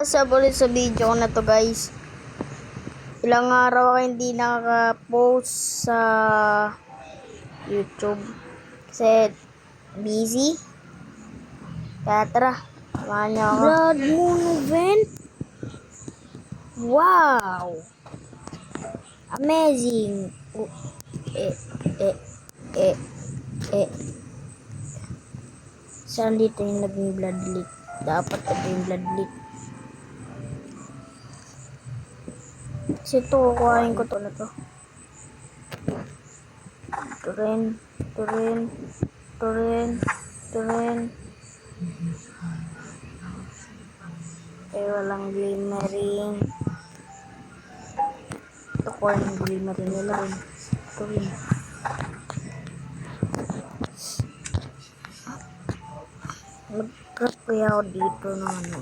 Sa ulit sa video ko na to, guys. Ilang araw ako hindi nakaka-post sa YouTube kasi busy. Kaya tara, samahan niyo ako. Blood Moon event. Wow, amazing. Saan dito yung naging blood leak? Dapat ito yung blood leak. Kasi ito, kukuhain ko to na to. Ito rin. Eh, walang glimmering. Ito ko yung glimmering nila rin. Ito rin. Mag-crop kaya ako dito ng ano.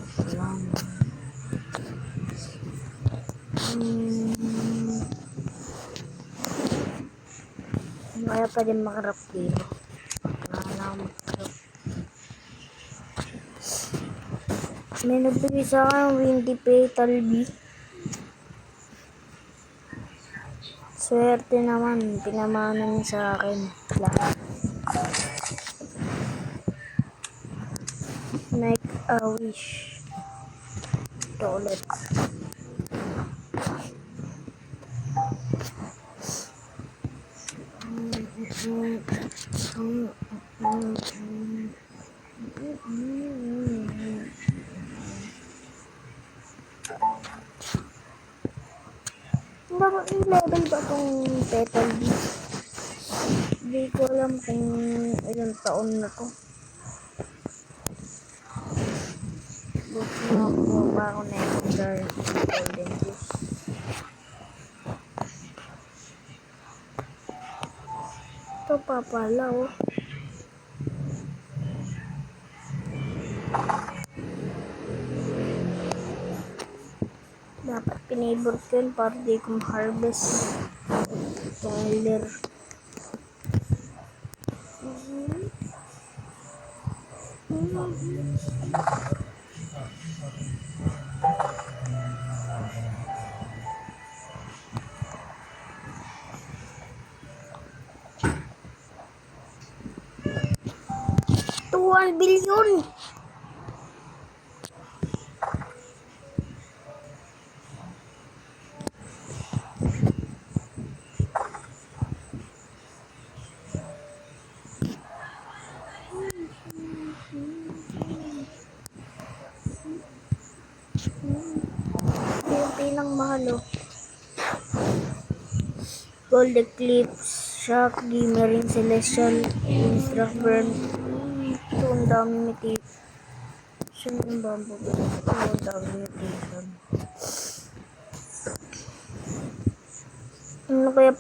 Kaya pa din makarap dito. Wala na akong makarap. May nagbigay sa akin Windy Petal B. Swerte naman. Pinamana niya sa akin. Lahat. Make a wish. Ito ulit. Bakit yung level ba itong Petal B? Hindi ko alam kung ilang taon na to. Buti na ako pa ako na yung golden juice. Ito pa pala, oh. Dapat pinabor ko yun para di ko ma-harvest itong healer. $1 billion! Yung pinang mahal, oh. Gold Eclipse, Shock, Glimmering, Celestial, Instruct Burn. Ito, ang dami mutation. Yung bamboo. Ito, ang dami mutation. Ano kaya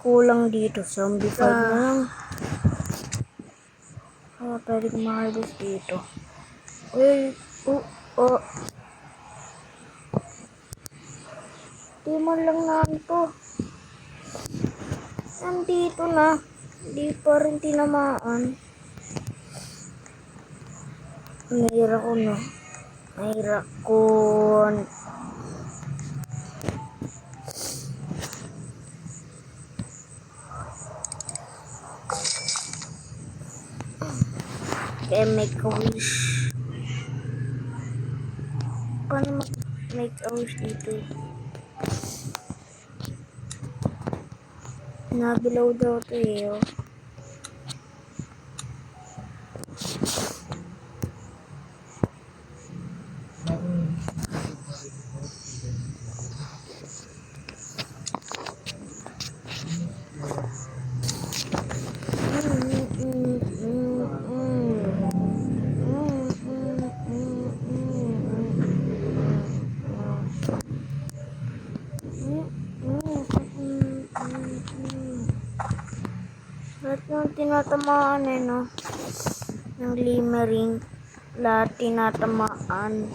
kulang dito? Zombie 5 na lang. Pwede ko ma-harvest dito. Uy, di man lang nanto. Nandito na. Di pa rin tinamaan. Mahira ko, no? Mahira ko. Kaya make a wish. Paano make a wish dito? Nabilaw daw ito, eh, oh. Lahat ng tinatamaan, eh, no? Ng glimmering. Lahat tinatamaan.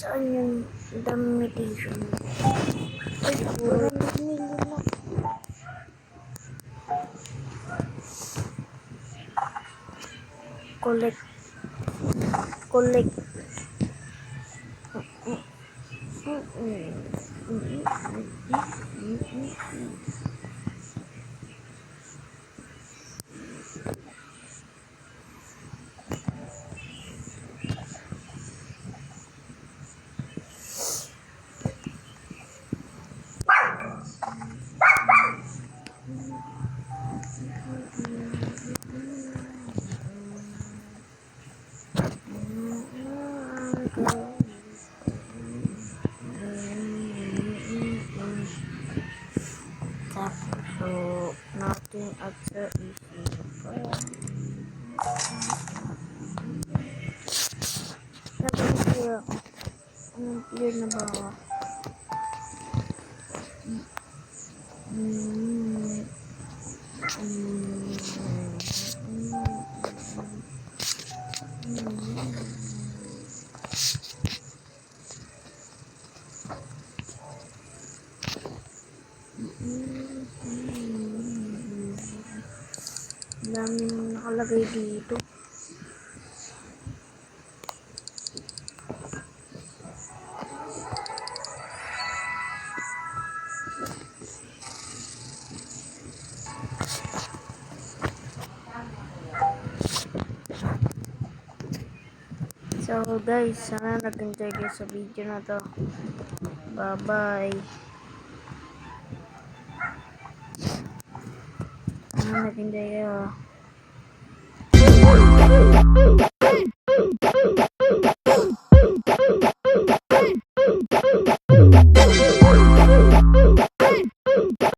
Saan yung damitation? Ay, puro million na. Collect. Collect. Tapos, so, natin at sa isipan. Nag-clear ako. Anong clear na ba ako? Daming nakalagay dito. So guys, sana nag-enjoy kayo sa video na to. Bye bye. Sana nag-enjoy kayo.